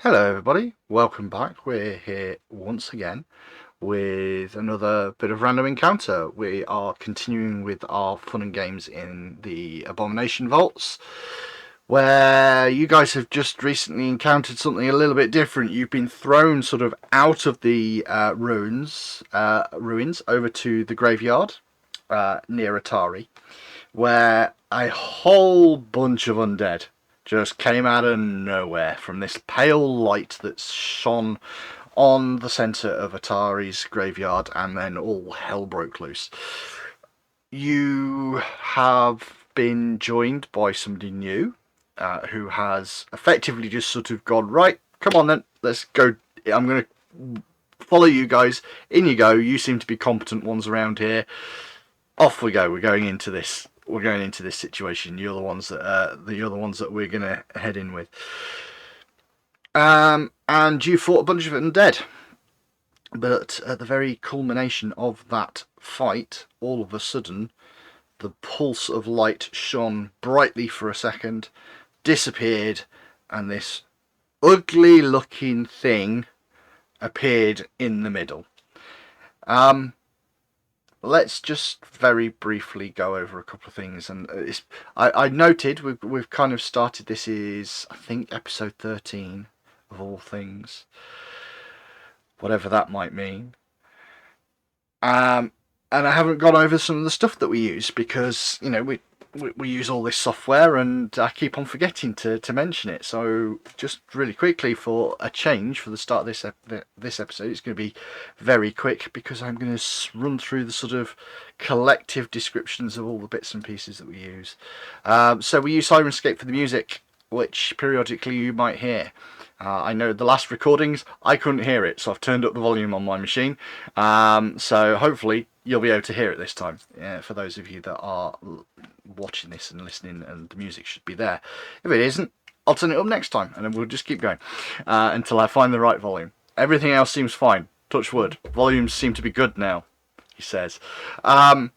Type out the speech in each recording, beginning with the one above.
Hello everybody, welcome back. We're here once again with another bit of random encounter. We are continuing with our fun and games in the Abomination vaults, where you guys have just recently encountered something a little bit different. You've been thrown sort of out of the ruins over to the graveyard near Atari, where a whole bunch of undead just came out of nowhere from this pale light that shone on the centre of Atari's graveyard, and then all hell broke loose. You have been joined by somebody new who has effectively just sort of gone, right, come on then, let's go. I'm going to follow you guys. In you go. You seem to be competent ones around here. Off we go. We're going into this situation. You're the ones that we're gonna head in with. And you fought a bunch of undead, but at the very culmination of that fight, all of a sudden, the pulse of light shone brightly for a second, disappeared, and this ugly-looking thing appeared in the middle. Let's just very briefly go over a couple of things. And I noted we've kind of started. This is, I think, episode 13 of all things, whatever that might mean. And I haven't gone over some of the stuff that we use because we use all this software, and I keep on forgetting to mention it. So just really quickly, for a change, for the start of this episode, it's going to be very quick because I'm going to run through the sort of collective descriptions of all the bits and pieces that we use. So we use Sirenscape for the music, which periodically you might hear. I know the last recordings I couldn't hear it, so I've turned up the volume on my machine. So hopefully you'll be able to hear it this time. For those of you that are watching this and listening, and the music should be there. If it isn't, I'll turn it up next time, and then we'll just keep going until I find the right volume. Everything else seems fine. Touch wood. Volumes seem to be good now, he says. On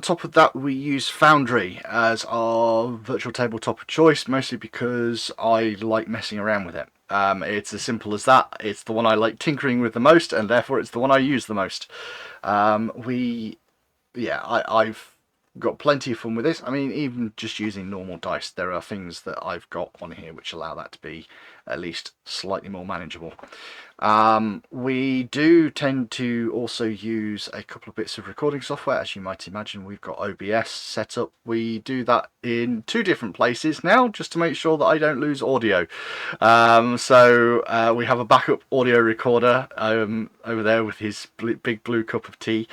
top of that, we use Foundry as our virtual tabletop of choice, mostly because I like messing around with it. It's as simple as that. It's the one I like tinkering with the most, and therefore it's the one I use the most. I've got plenty of fun with this. I mean, even just using normal dice, there are things that I've got on here which allow that to be at least slightly more manageable. We do tend to also use a couple of bits of recording software. As you might imagine, we've got OBS set up. We do that in 2 different places now, just to make sure that I don't lose audio. So we have a backup audio recorder over there with his big blue cup of tea,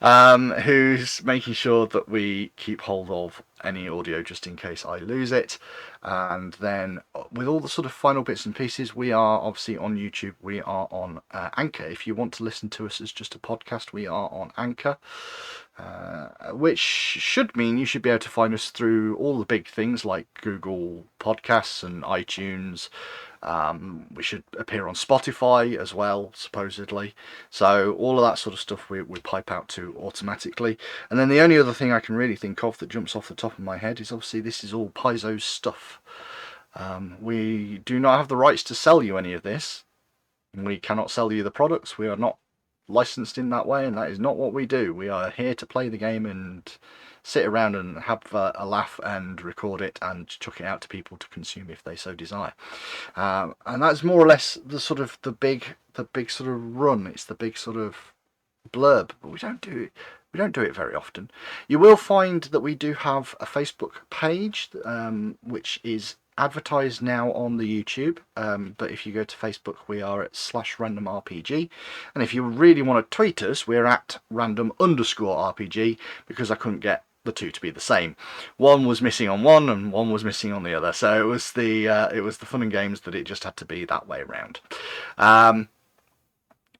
who's making sure that we keep hold of any audio just in case I lose it. And then with all the sort of final bits and pieces, we are obviously on YouTube, we are on Anchor. If you want to listen to us as just a podcast, we are on Anchor, which should mean you should be able to find us through all the big things like Google Podcasts and iTunes. We should appear on Spotify as well, supposedly. So all of that sort of stuff we pipe out to automatically. And then the only other thing I can really think of that jumps off the top of my head is obviously this is all Paizo's stuff. We do not have the rights to sell you any of this. We cannot sell you the products. We are not licensed in that way, and that is not what we do. We are here to play the game and sit around and have a laugh and record it and chuck it out to people to consume if they so desire. And that's more or less the big sort of run. It's the big sort of blurb, but we don't do it very often. You will find that we do have a Facebook page, which is advertised now on the YouTube, but if you go to Facebook, we are at /randomrpg, and if you really want to tweet us, we're at @random_rpg, because I couldn't get the 2 to be the same. One was missing on one and one was missing on the other, so it was the fun and games that it just had to be that way around.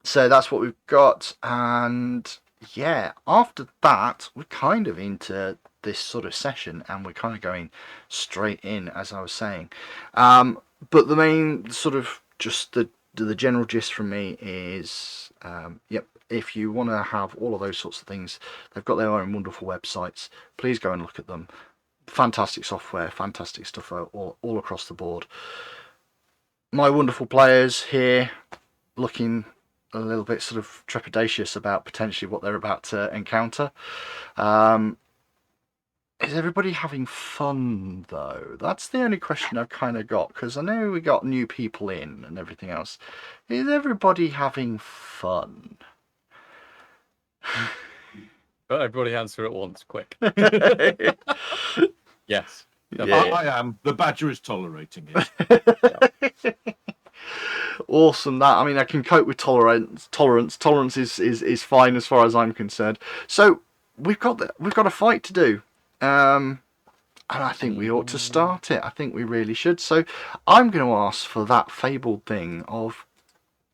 So that's what we've got, and yeah, after that we're kind of into this sort of session, and we're kind of going straight in, as I was saying. But the main sort of just the general gist from me is, if you want to have all of those sorts of things, they've got their own wonderful websites. Please go and look at them. Fantastic software, fantastic stuff all across the board. my wonderful players here looking a little bit sort of trepidatious about potentially what they're about to encounter. Is everybody having fun, though? That's the only question I've kind of got, because I know we got new people in and everything else. Is everybody having fun? But everybody answer at once, quick. Yes. Yeah. I am. The badger is tolerating it. Awesome. That, I mean, I can cope with tolerance. Tolerance is fine as far as I'm concerned. So we've got a fight to do, and I think we ought to start it. I think we really should. So I'm going to ask for that fabled thing of,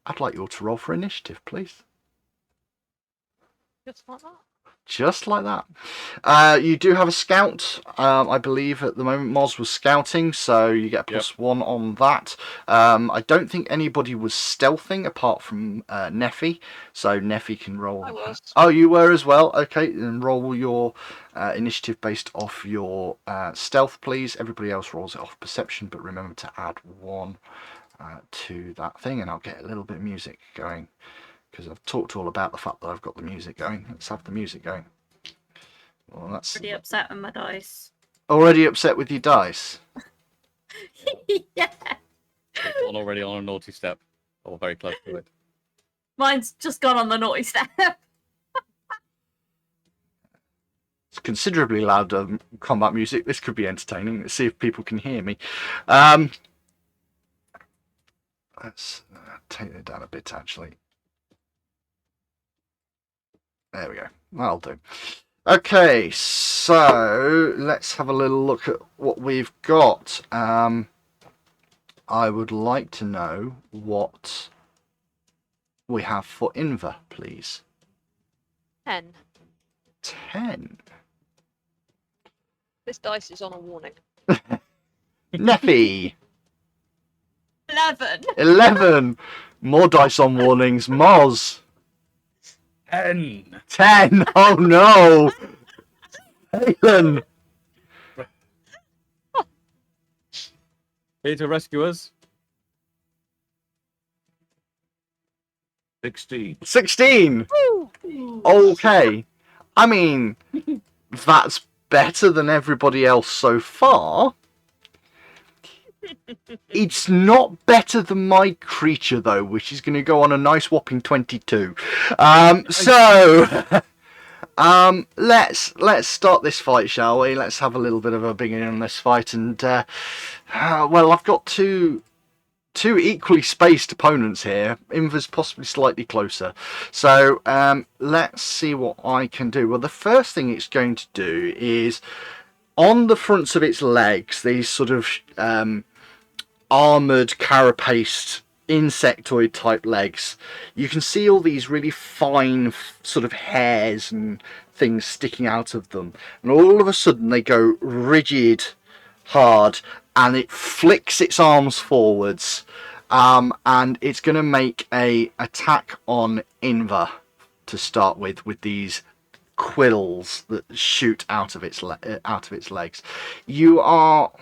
I'd like you all to roll for initiative, please. Just like that. Just like that. You do have a scout. I believe at the moment Moz was scouting, so you get a +1 on that. I don't think anybody was stealthing apart from Neffy, so Neffy can roll. I was. Oh, you were as well? Okay, then roll your initiative based off your stealth, please. Everybody else rolls it off perception, but remember to add 1 to that thing, and I'll get a little bit of music going. Because I've talked all about the fact that I've got the music going. Let's have the music going. Well, that's Pretty upset with my dice. already upset with your dice. Yeah. One already on a naughty step, or very close to it. Mine's just gone on the naughty step. It's considerably loud combat music. This could be entertaining. Let's see if people can hear me. Let's take it down a bit, actually. There we go. That'll do. Okay, so let's have a little look at what we've got. I would like to know what we have for Inver, please. 10. 10. This dice is on a warning. Neffy. 11. 11. More dice on warnings. Moz. 10. 10. Oh no. Aiden. Here to rescue us. 16. 16. Woo! Okay. I mean, that's better than everybody else so far. It's not better than my creature, though, which is going to go on a nice whopping 22. Let's start this fight, shall we? Let's have a little bit of a beginning on this fight. And, well, I've got two equally spaced opponents here. Inver's possibly slightly closer. So let's see what I can do. Well, the first thing it's going to do is on the fronts of its legs, these sort of armoured, carapaced, insectoid type legs, you can see all these really fine sort of hairs and things sticking out of them. And all of a sudden they go rigid, hard, and it flicks its arms forwards, and it's going to make a attack on Inver to start with these quills that shoot out of its legs. You are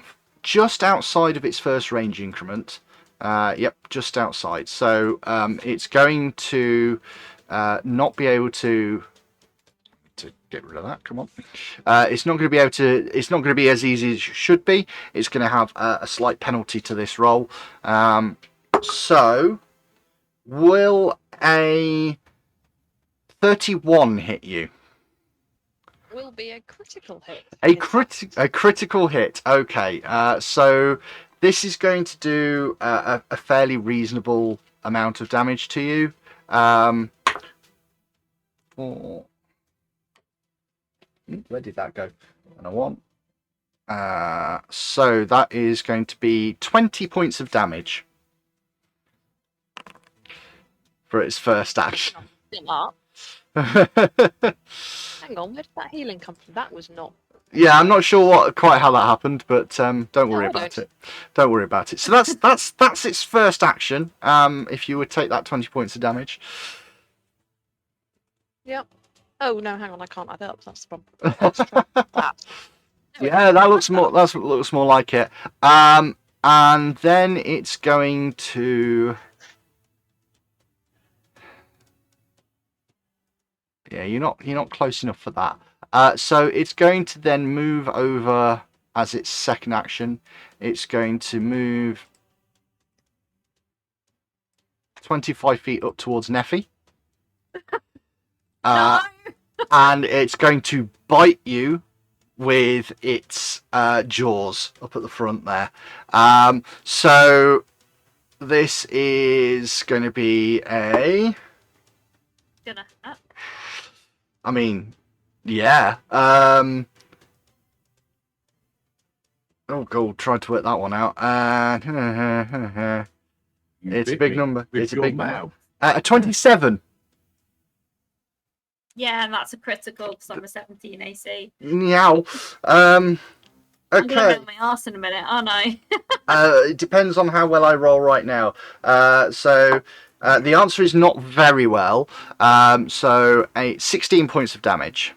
just outside of its first range increment. Yep, just outside. So it's going to not be able to get rid of that. Come on. It's not going to be able to. It's not going to be as easy as it should be. It's going to have a slight penalty to this roll. So will a 31 hit you? Will be a critical hit. A critical hit. Okay. So this is going to do a fairly reasonable amount of damage to you. Where did that go? 101. So that is going to be 20 points of damage for its first action. Still up. Hang on, where did that healing come from? That was not. Yeah, I'm not sure quite how that happened, but don't worry about it. Don't worry about it. So that's its first action. If you would take that 20 points of damage. Yep. Oh no, hang on, I can't add up. That's the problem. Let's try that. Yeah, that looks more. That looks more like it. And And then it's going to... Yeah, you're not close enough for that. So it's going to then move over as its second action. It's going to move 25 feet up towards Neffy. No! And it's going to bite you with its jaws up at the front there. So this is going to be a... Gonna. I mean, yeah. Oh, God, tried to work that one out. You It's a bit big me number. with It's a your big number. mouth. A 27. Yeah, and that's a critical because I'm a 17 AC. Meow. I'm gonna Okay. get my arse in a minute, aren't I? It depends on how well I roll right now. So the answer is not very well. So 16 points of damage.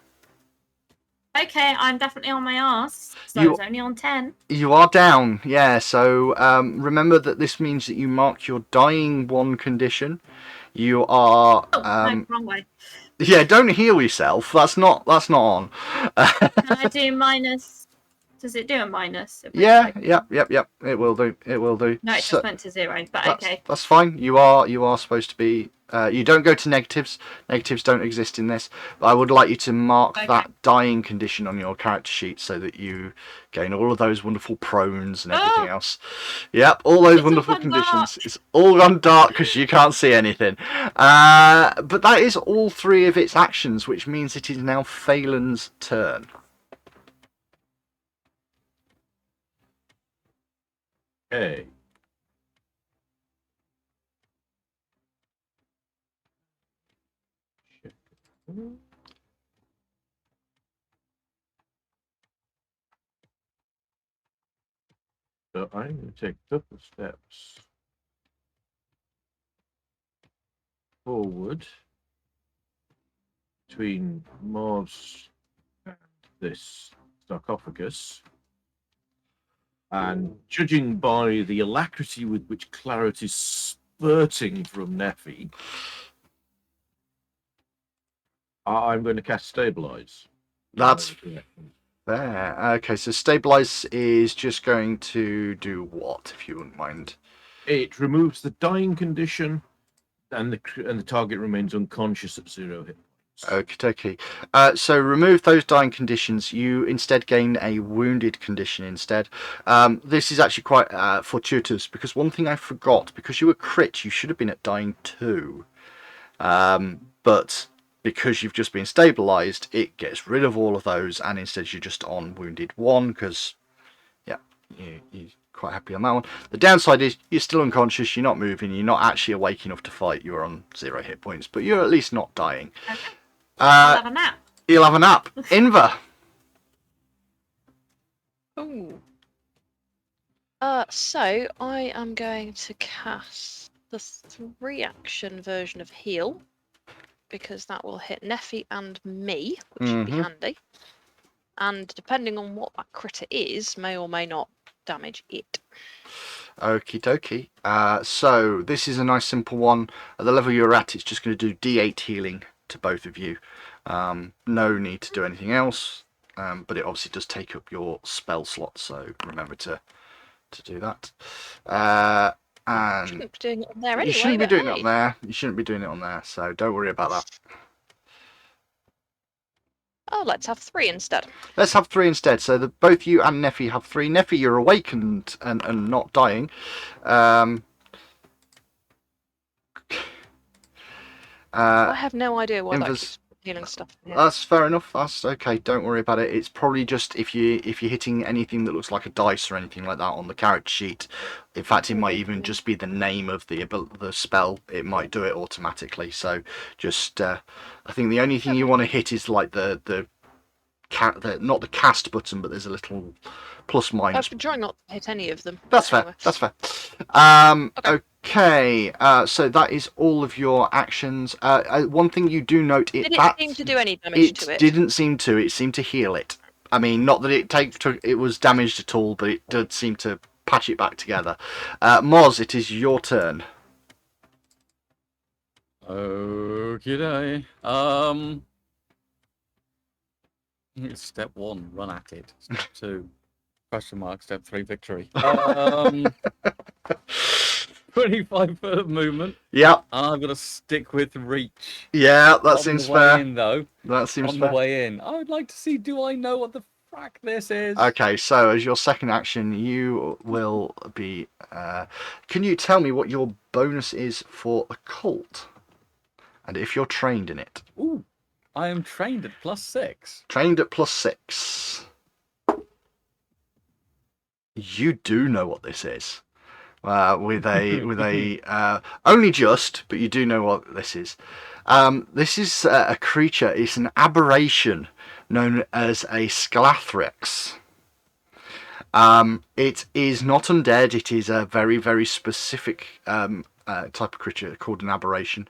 Okay, I'm definitely on my arse. So You- it's only on 10. You are down, yeah. So remember that this means that you mark your dying one condition. You are, Oh, no, wrong way. yeah. Don't heal yourself. That's not on. Can I do minus? Does it do a minus? Yeah. Yep. It will do. It will do. No, it So- just went to 0, but okay. That's fine. You are supposed to be. You don't go to negatives. Negatives don't exist in this. But I would like you to mark Okay. that dying condition on your character sheet so that you gain all of those wonderful prones and everything Oh! else. Yep, all those It's all wonderful gone conditions. dark. It's all gone dark because you can't see anything. But that is all three of its actions, which means it is now Phelan's turn. Okay. So I'm going to take a couple of steps forward between Mars and this sarcophagus. And judging by the alacrity with which claret is spurting from Neffy, I'm going to cast Stabilize. That's fair. Okay, so stabilize is just going to do what, if you wouldn't mind? It removes the dying condition, and the target remains unconscious at 0 hit points. Okie so remove those dying conditions. You instead gain a wounded condition instead. This is actually quite fortuitous because one thing I forgot, because you were crit, you should have been at dying 2. But because you've just been stabilized, it gets rid of all of those, and instead you're just on wounded 1 because, yeah, you're quite happy on that one. The downside is you're still unconscious, you're not moving, you're not actually awake enough to fight, you're on 0 hit points, but you're at least not dying. Okay. I'll have a nap. You'll have a nap. Inver. Ooh. So I am going to cast the 3-action version of heal because that will hit Neffy and me, which should be Mhm. handy. And depending on what that critter is, may or may not damage it. Okie dokie. So this is a nice simple one. At the level you're at, it's just going to do D8 healing to both of you. No need to do anything else, but it obviously does take up your spell slot, so remember to do that. And Shouldn't be doing it on there anyway. you shouldn't be but doing it hey. on there. You shouldn't be doing it on there, so don't worry about that. Oh, let's have 3 instead. Let's have 3 instead. So both you and Neffy have 3. Neffy, you're awake and not dying. I have no idea why that Inver's- keeps healing stuff. in here. That's fair enough. That's okay. Don't worry about it. It's probably just if you're hitting anything that looks like a dice or anything like that on the character sheet. In fact, it might even just be the name of the spell. It might do it automatically. So just I think the only thing you want to hit is like the not the cast button, but there's a little plus minus. I've been trying not to hit any of them. That's fair. Anyway. That's fair. Okay. Okay. So that is all of your actions. One thing you do note Did it seem to do any damage to it? didn't seem to. It seemed to heal it. I mean, not that it was damaged at all, but it did seem to patch it back together. Moz, it is your turn. Okay. Step 1, run at it. Step 2, question mark. Step 3, victory. 25 foot of movement. Yep. I'm gonna stick with reach. Yeah, that On seems the way fair. in, though. That seems On fair. the way in, I would like to see. Do I know what the frack this is? Okay, so as your second action, you will be. Can you tell me what your bonus is for occult, and if you're trained in it? Ooh, I am trained at +6. Trained at +6. You do know what this is. With a only just, but you do know what this is. This is a creature. It's an aberration known as a Scalathrax. It is not undead. It is a very, very specific type of creature called an aberration.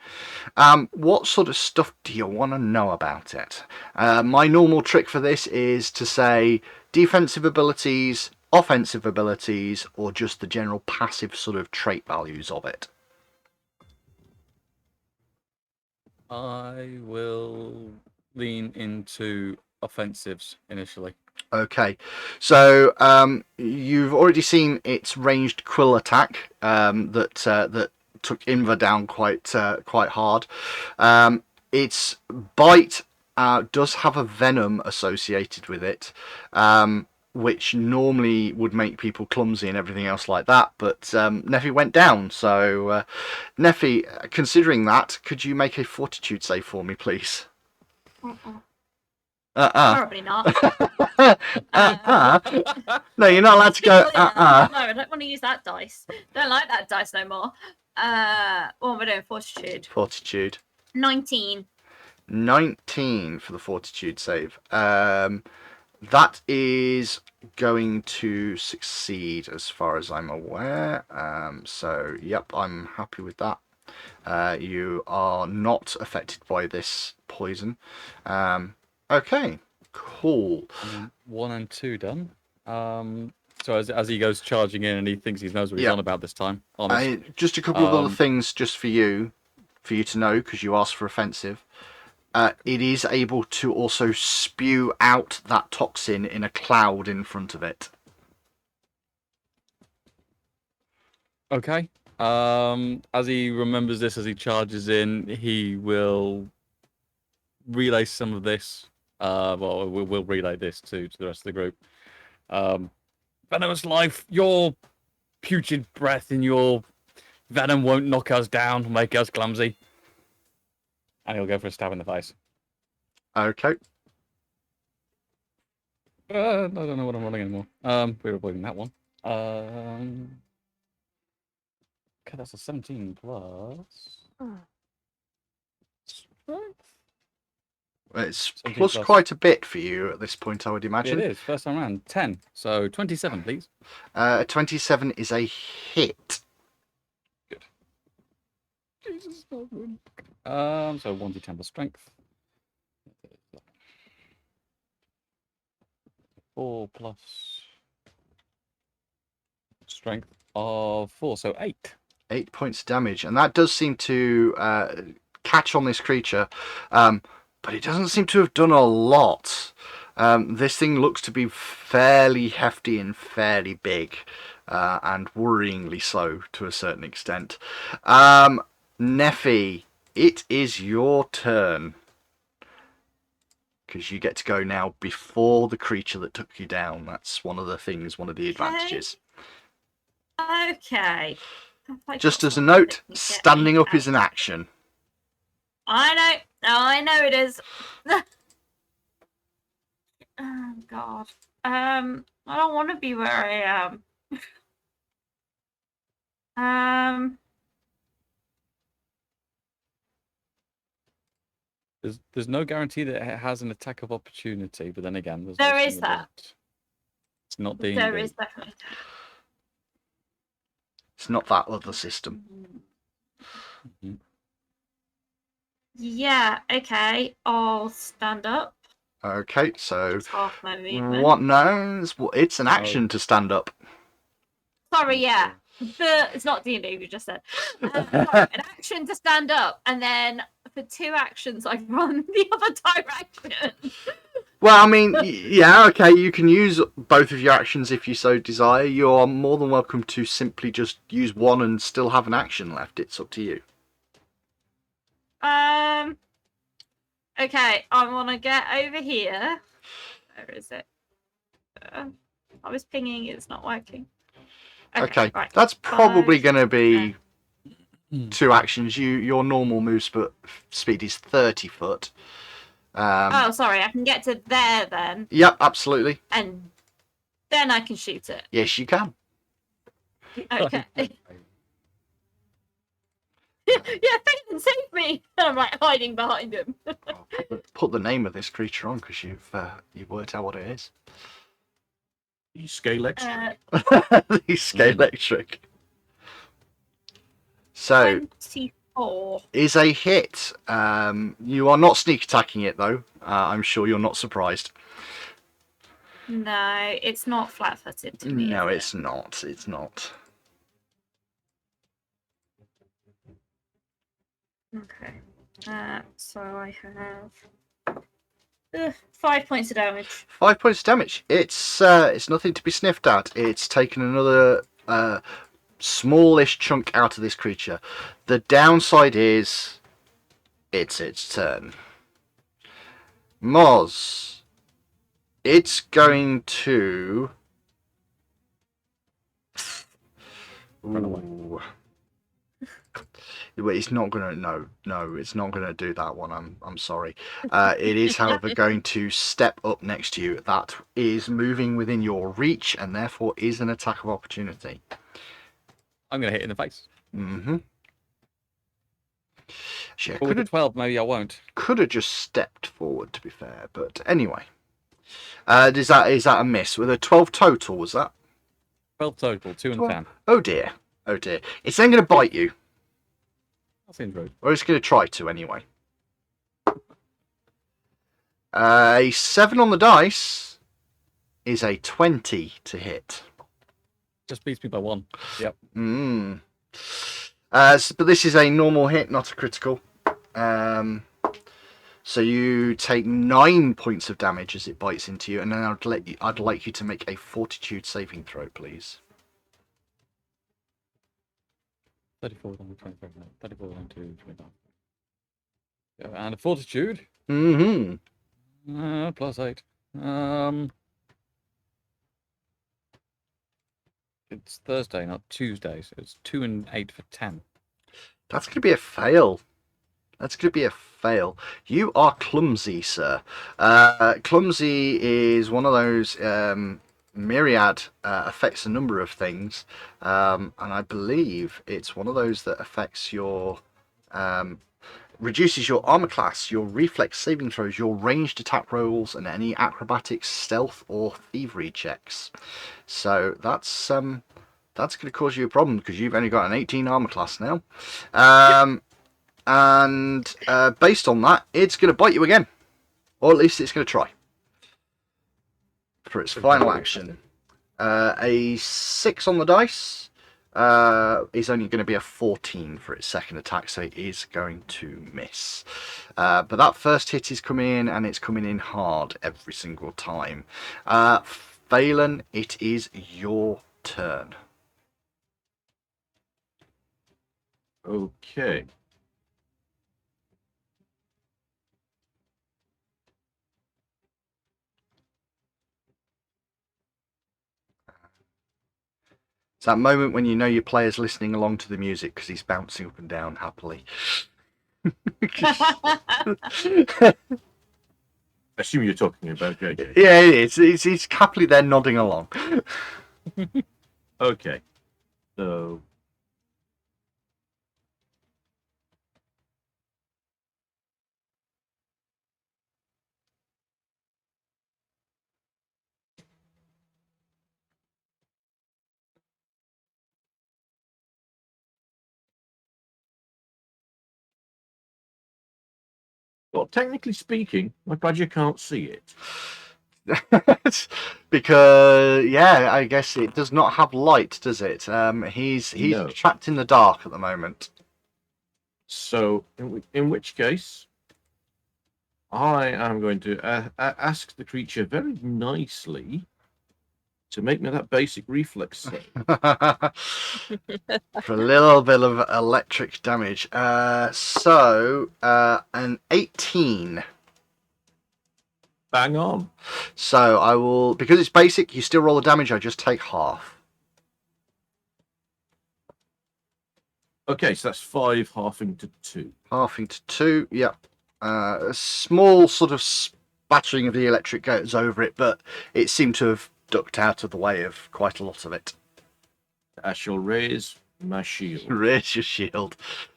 What sort of stuff do you want to know about it? My normal trick for this is to say defensive abilities, offensive abilities, or just the general passive sort of trait values of it. I will lean into offensives initially. Okay, so you've already seen its ranged quill attack that took Inva down quite hard. Its bite does have a venom associated with it, which normally would make people clumsy and everything else like that, but Neffy went down. So Neffy, considering that, could you make a fortitude save for me, please? Probably not. No, you're not allowed to go. No, I don't want to use that dice. Don't like that dice no more. What am I doing? Fortitude. Fortitude. 19. 19 for the fortitude save. That is going to succeed as far as I'm aware. So, yep, I'm happy with that. You are not affected by this poison. Okay, cool. 1 and 2 done. So as he goes charging in and he thinks he knows what he's on about this time. Honest. Just a couple of other things just for you to know, because you asked for offensive. It is able to also spew out that toxin in a cloud in front of it. Okay. As he remembers this, as he charges in, he will relay some of this. Well, we'll relay this to the rest of the group. Venomous life, your putrid breath in your venom won't knock us down, make us clumsy. And he'll go for a stab in the face. Okay. I don't know what I'm rolling anymore. We're avoiding that one. Okay, that's a 17 plus. Strength? It's 17 plus plus. quite a bit for you at this point, I would imagine. It is, first time round. 10. So 27, please. 27 is a hit. Good. Jesus, so good. So 1d10 plus strength. 4 plus strength of 4, so 8. 8 points of damage, and that does seem to catch on this creature, but it doesn't seem to have done a lot. This thing looks to be fairly hefty and fairly big, and worryingly so to a certain extent. Neffy, it is your turn, because you get to go now before the creature that took you down. That's one of the things, one of the advantages. Okay. Just as a note, standing up is an action. I know it is. Oh God. I don't want to be where I am. There's no guarantee that it has an attack of opportunity, but then again, there's There no is thing that. about- It's not D&D. There is definitely. It's not that other system. Mhm. Yeah. Okay. I'll stand up. Okay, so It's half my movement. what? No, it's an action to stand up. Sorry, yeah. It's not D&D, we just said. Sorry, an action to stand up, and then for 2 actions, I run the other direction. Well, I mean, yeah, okay, you can use both of your actions if you so desire. You are more than welcome to simply just use one and still have an action left. It's up to you. Okay, I want to get over here. Where is it? I was pinging, it's not working. Okay, right. that's probably 5, going to be 10. 2 actions. Your normal move speed is 30 foot. Oh, sorry, I can get to there then, Yep, absolutely. and then I can shoot it. Yes, you can. Okay. Yeah, Phelan, save me! I'm like hiding behind him. Put the name of this creature on because you've worked out what it is. Scalathrax. The Scalathrax. So 24. is a hit. You are not sneak attacking it though. I'm sure you're not surprised. No, it's not flat-footed to me. No, is it's not. It's not. it? Okay. So I have 5 points of damage. 5 points of damage. It's nothing to be sniffed at. It's taken another smallish chunk out of this creature. The downside is it's its turn. Moz. It's going to. Ooh. It's not gonna. No, it's not gonna do that one. I'm sorry. It is, however, going to step up next to you. That is moving within your reach, and therefore is an attack of opportunity. I'm going to hit in the face. Mm-hmm. Shit, But with the 12, maybe I won't. could have just stepped forward, to be fair. But anyway, is that a miss with a 12 total? Was that? 12 total, 2 and 12. 10. Oh dear. Oh dear. It's then going to bite you, That seems rude. or it's going to try to anyway. A 7 on the dice is a 20 to hit. Just beats me by 1. Yep. But this is a normal hit, not a critical. So you take 9 points of damage as it bites into you, and then I'd like you to make a fortitude saving throw, please. 34 on 25. 34 on 2, 25. Yeah, and a fortitude. Mm-hmm. Plus 8. It's Thursday, not Tuesday, so it's 2 and 8 for 10. That's going to be a fail. That's going to be a fail. You are clumsy, sir. Clumsy is one of those myriad affects a number of things, and I believe it's one of those that affects your reduces your armor class, your reflex saving throws, your ranged attack rolls, and any acrobatics, stealth, or thievery checks. So that's going to cause you a problem because you've only got an 18 armor class now. And based on that, it's going to bite you again, or at least it's going to try for its final action. A 6 on the dice is only going to be a 14 for its second attack, so it is going to miss. But that first hit is coming in, and it's coming in hard every single time. Phelan, it is your turn. Okay. It's that moment when you know your player's listening along to the music because he's bouncing up and down happily. I assume you're talking about JJ. Yeah, it is. He's happily there nodding along. Okay. So. Well, technically speaking, my badger can't see it. Because yeah, I guess it does not have light, does it? He's No. trapped in the dark at the moment. So, in which case, I am going to ask the creature very nicely to make me that basic reflex save. For a little bit of electric damage. So an 18. Bang on. So I will, because it's basic, you still roll the damage. I just take half. Okay, so that's 5 halving to 2. Halving to 2. Yep. A small sort of spattering of the electric goes over it, but it seemed to have ducked out of the way of quite a lot of it. I shall raise my shield. Raise your shield.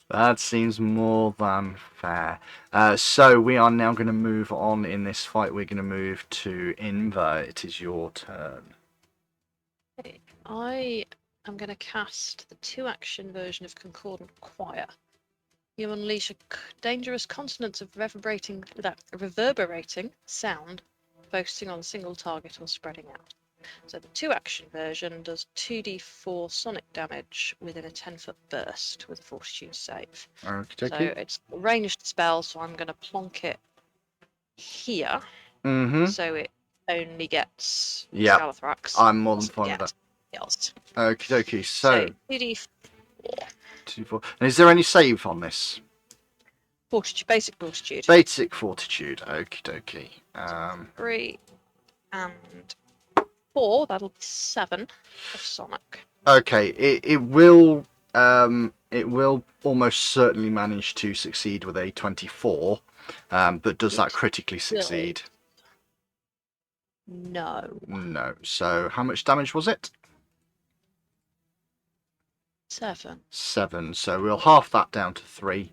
That seems more than fair. So we are now going to move on in this fight. We're going to move to Inver. It is your turn. I am going to cast the 2-action version of Concordant Choir. You unleash a dangerous consonance of reverberating sound, focusing on a single target or spreading out. So the 2-action version does 2d4 sonic damage within a 10-foot burst with a fortitude save. Okay. So it's a ranged spell, so I'm going to plonk it here. Mm-hmm. So it only gets Yeah. Scalathrax. I'm more than doesn't fine with get that. else. Okie dokie. So 2d4 2, 4. And is there any save on this? fortitude, basic fortitude. Basic fortitude. Okie dokie. 3 and 4, that'll be 7 of sonic. Okay. It will almost certainly manage to succeed with a 24. But does that critically succeed? No. No. So how much damage was it? 7. 7. So we'll half that down to 3.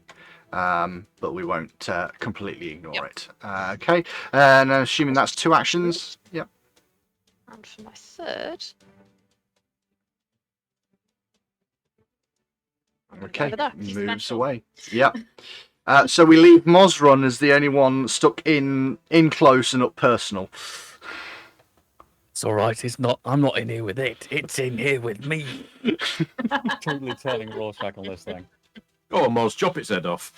But we won't completely ignore it. Okay. And assuming that's 2 actions. Yep. And for my third, I'm gonna go Okay. over there. She's Moves special. away. Yep. So we leave Mozron as the only one stuck in close and up personal. It's all right. It's not. I'm not in here with it. It's in here with me. Totally turning Rorschach on this thing. Go on, Moz, chop its head off.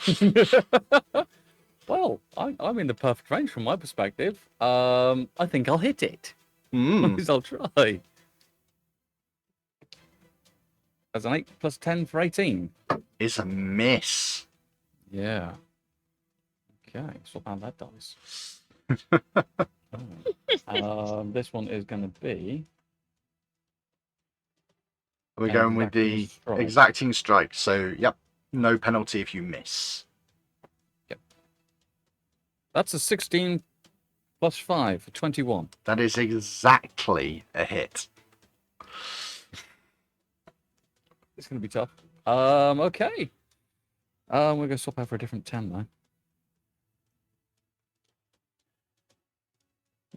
Well, I'm in the perfect range from my perspective. I think I'll hit it. Mm. At least I'll try. As an 8 plus 10 for 18. Is a miss. Yeah. Okay, swap out that dice. This one is going to be. We're going with the Exacting strike. exacting strike. So, yep, no penalty if you miss. That's a 16 plus 5 for 21. That is exactly a hit. It's going to be tough. Okay. We're going to swap out for a different 10 though.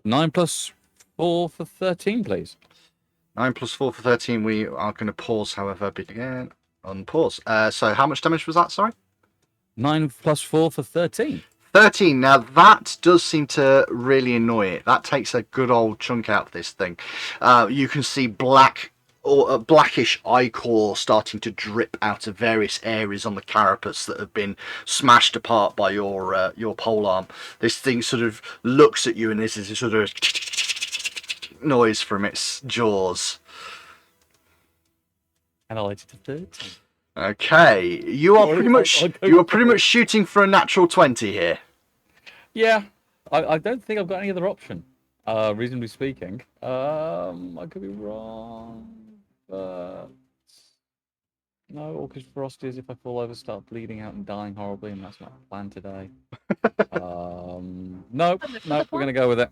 9 plus 4 for 13, please. 9 plus 4 for 13. We are going to pause, however, again. Unpause. So how much damage was that, sorry? 9 plus 4 for 13. 13. Now that does seem to really annoy it. That takes a good old chunk out of this thing. You can see black or a blackish ichor starting to drip out of various areas on the carapace that have been smashed apart by your polearm. This thing sort of looks at you, and this is a sort of noise from its jaws. And I'll hit it to 13. Okay, you are pretty much shooting for a natural 20 here. Yeah, I don't think I've got any other option. Reasonably speaking, I could be wrong, but no. Orcish ferocity is if I fall over, start bleeding out and dying horribly, and that's my plan today. Nope, we're gonna go with it.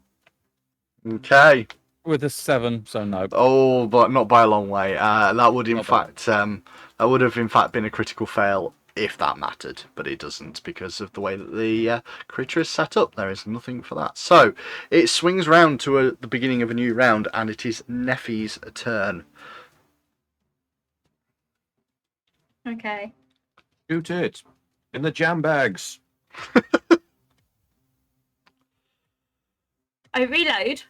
Okay. With a 7, so no. Oh, but not by a long way. That would Not by have in fact been a critical fail if that mattered, but it doesn't because of the way that the creature is set up. There is nothing for that. So it swings round to the beginning of a new round, and it is Neffy's turn. Okay. Shoot it. In the jam bags. I reload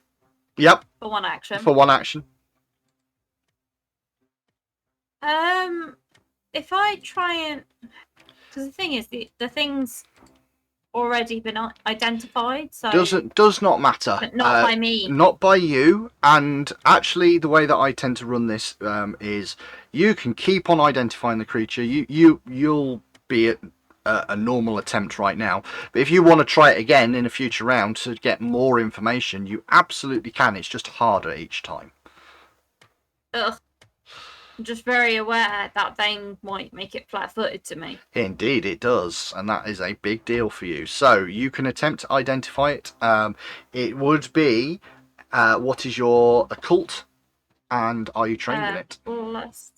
Yep, for one action. for one action. If I try and, because the thing is, the thing's already been identified, so Does not matter. but not by me. Not by you. And actually, the way that I tend to run this is you can keep on identifying the creature. You'll be at a normal attempt right now. But if you want to try it again in a future round to get more information, you absolutely can. It's just harder each time. Ugh. I'm just very aware that thing might make it flat-footed to me. Indeed, it does, and that is a big deal for you. So you can attempt to identify it. It would be what is your occult, and are you trained in it? Plus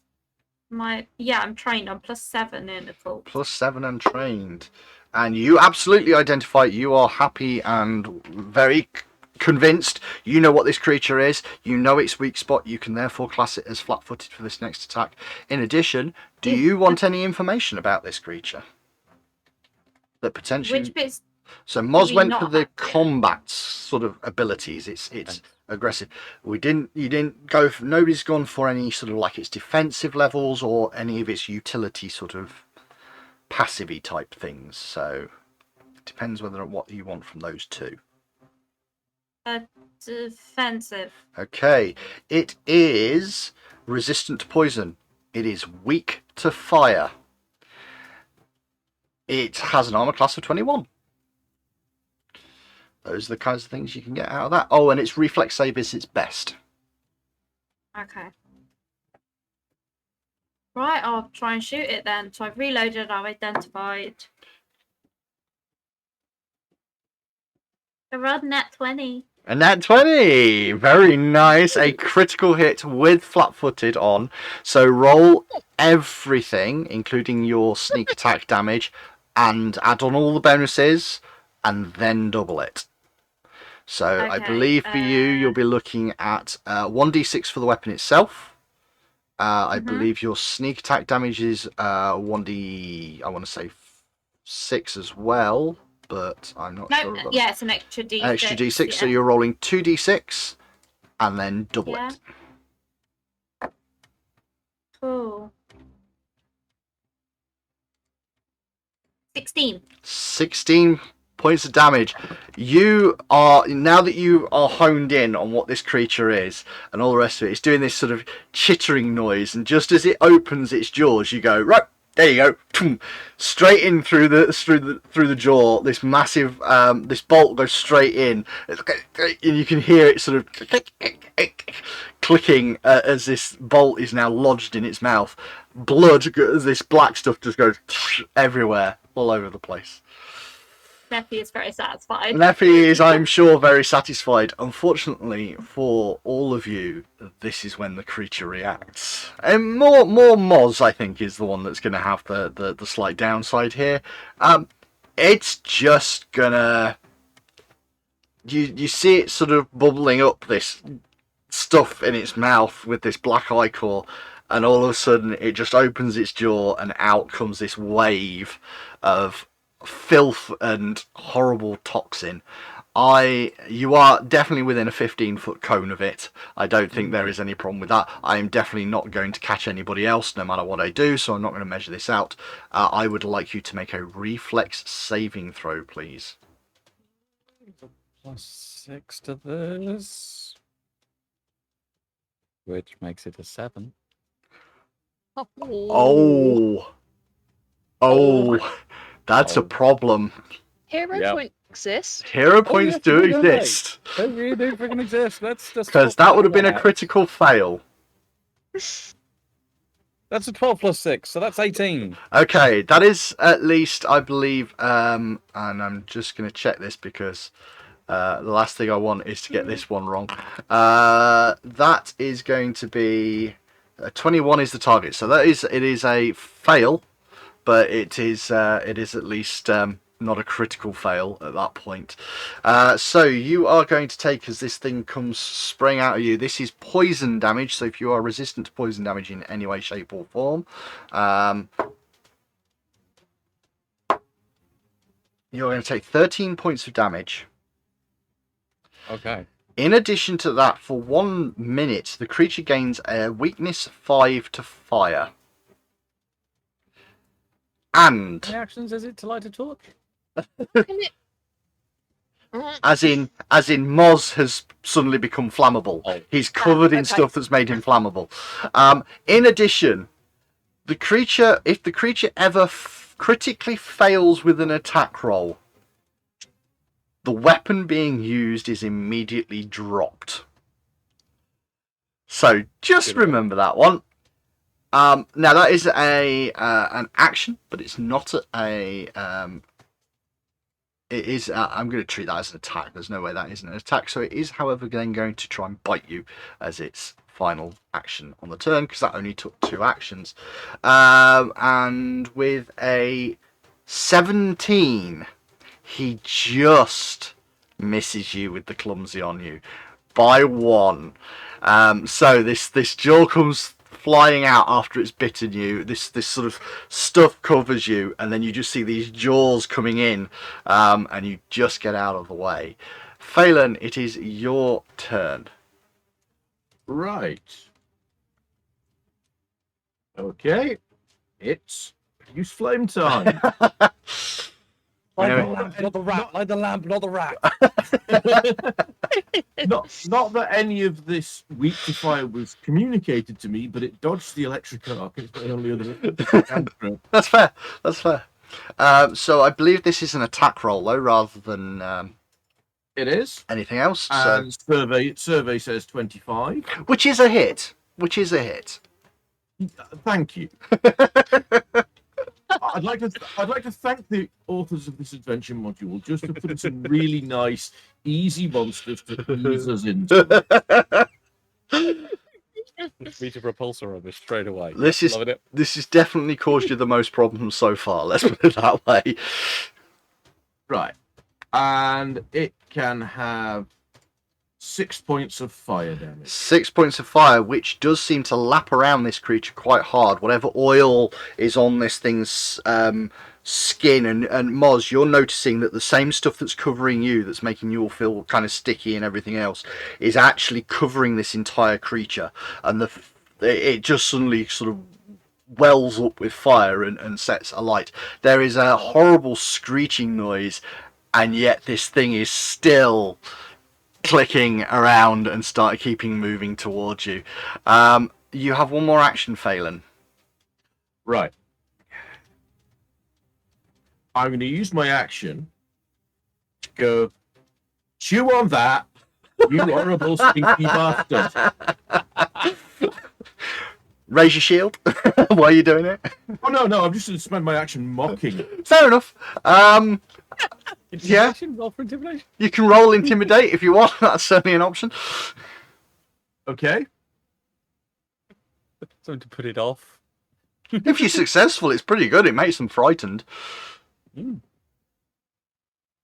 I'm trained. I'm +7 in occult. +7 and trained, and you absolutely identify it. You are happy and very convinced. You know what this creature is. You know its weak spot. You can therefore class it as flat-footed for this next attack. In addition, do you want any information about this creature that potentially? Which bits? So Moz we went not for the have yet? combat sort of abilities. It's aggressive. You didn't go for, nobody's gone for any sort of like its defensive levels or any of its utility sort of passive-y type things. So it depends whether what you want from those two. Defensive. Okay, it is resistant to poison. It is weak to fire. It has an armor class of 21. Those are the kinds of things you can get out of that. Oh, and its reflex save is its best. Okay. Right, I'll try and shoot it then. So I've reloaded, I've identified. I rolled nat 20. And that 20! Very nice. A critical hit with flat-footed on. So roll everything, including your sneak attack damage, and add on all the bonuses, and then double it. So I Okay, believe for you, you'll be looking at 1d6 for the weapon itself. I believe your sneak attack damage is 1d, I want to say 6 as well, but I'm not sure. No, yeah, it's an extra D6. An extra d6, yeah. so you're rolling 2d6 and then double Yeah. it. Cool. 16. 16 points of damage. You are, now that you are honed in on what this creature is and all the rest of it, it's doing this sort of chittering noise, and just as it opens its jaws, you go, right, there you go, straight in through the jaw. This massive this bolt goes straight in, and you can hear it sort of clicking as this bolt is now lodged in its mouth. Blood, this black stuff just goes everywhere, all over the place. Neffy is very satisfied. Neffy is, I'm sure, very satisfied. Unfortunately for all of you, this is when the creature reacts. And more Moz, I think, is the one that's going to have the slight downside here. It's just gonna... You see it sort of bubbling up this stuff in its mouth with this black ichor, and all of a sudden it just opens its jaw and out comes this wave of filth and horrible toxin. You are definitely within a 15-foot cone of it. I don't think there is any problem with that. I am definitely not going to catch anybody else no matter what I do, so I'm not going to measure this out. I would like you to make a reflex saving throw, please. +6 to this, which makes it a 7. Oh, that's a problem. Hero Yep. point exists. Hero points do exist, They really do freaking exist. Let's just because that would have been a critical fail. That's a 12 plus 6, so that's 18. Okay, that is at least, I believe, and I'm just going to check this because the last thing I want is to get this one wrong. That is going to be 21 is the target, so it is a fail, but it is at least not a critical fail at that point. So you are going to take, as this thing comes spraying out of you, this is poison damage, so if you are resistant to poison damage in any way, shape or form, you're going to take 13 points of damage. Okay. In addition to that, for 1 minute, the creature gains a weakness 5 to fire. And How many actions is it to light a torch? Can it- as in Moz has suddenly become flammable. Oh. He's covered in okay. stuff that's made him flammable. In addition, if the creature ever critically fails with an attack roll, the weapon being used is immediately dropped. So just remember that one. Now that is an action, but it's not a. It is. I'm going to treat that as an attack. There's no way that isn't an attack. So it is, however, then going to try and bite you as its final action on the turn, because that only took 2 actions. And with a 17, he just misses you with the clumsy on you by 1. So this jaw comes flying out after it's bitten you. This sort of stuff covers you, and then you just see these jaws coming in, and you just get out of the way. Phelan, it is your turn. Right. Okay. It's use flame time. Light the Anyway. lamp, not the rat. Light the lamp, not the rat. not that any of this weak to fire was communicated to me, but it dodged the electric arc. It's the only other answer. That's fair. That's fair. So I believe this is an attack roll, though, rather than It is. anything else. And survey says 25. Which is a hit. Which is a hit. Thank you. I'd like to thank the authors of this adventure module just for putting some really nice, easy monsters to ease us into. Meet a repulsor rubbish straight away. This has definitely caused you the most problems so far. Let's put it that way. Right, and it can have 6 points of fire damage. 6 points of fire, which does seem to lap around this creature quite hard. Whatever oil is on this thing's skin, and Moz, you're noticing that the same stuff that's covering you, that's making you all feel kind of sticky and everything else, is actually covering this entire creature, and it just suddenly sort of wells up with fire and sets alight. There is a horrible screeching noise, and yet this thing is still clicking around and keeping moving towards you. You have 1 more action, Phelan. Right. I'm going to use my action to go, chew on that, you horrible stinky bastard. Raise your shield while you're doing it. Oh, no, I'm just going to spend my action mocking it. Fair enough. Intimidation? Roll for intimidation? You can roll intimidate if you want. That's certainly an option. Okay. Something to put it off. If you're successful, it's pretty good. It makes them frightened.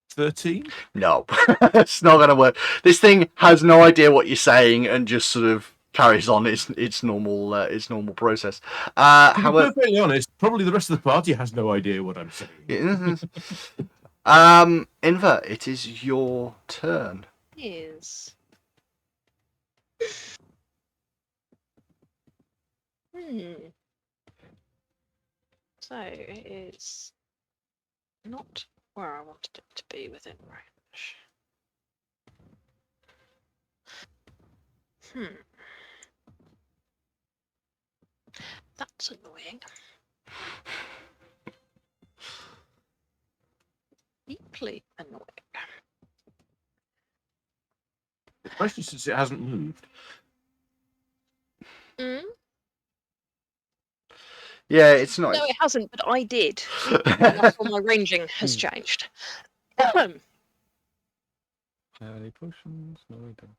13. No, it's not going to work. This thing has no idea what you're saying and just sort of carries on its normal process. To be However, perfectly honest, probably the rest of the party has no idea what I'm saying. Inver, it is your turn. Is. So it is not where I wanted it to be within range. That's annoying. Deeply annoying. Especially since it hasn't moved. Yeah, it's not. No, it hasn't, but I did. Therefore, my ranging has changed. Any potions? No, we don't.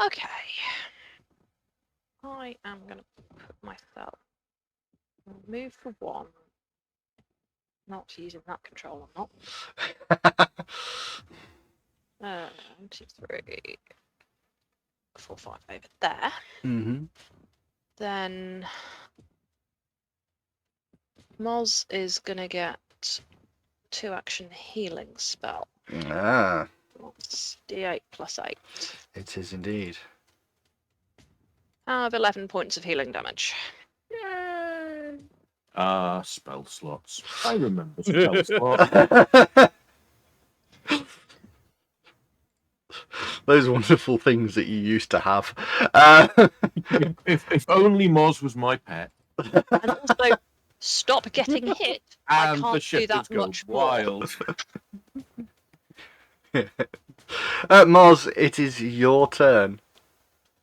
Okay. I am going to put myself. Move for 1. Not using that control, I'm not. 1, 2, 3, 4, 5 over there. Mm-hmm. Then Moz is going to get 2 action healing spell. Ah, That's D8 plus 8. it is indeed. I have 11 points of healing damage. Spell slots. I remember spell slots. Those wonderful things that you used to have. If only Moz was my pet. And also, stop getting hit. I And the can't ship do that would go much more. wild. Mars, it is your turn.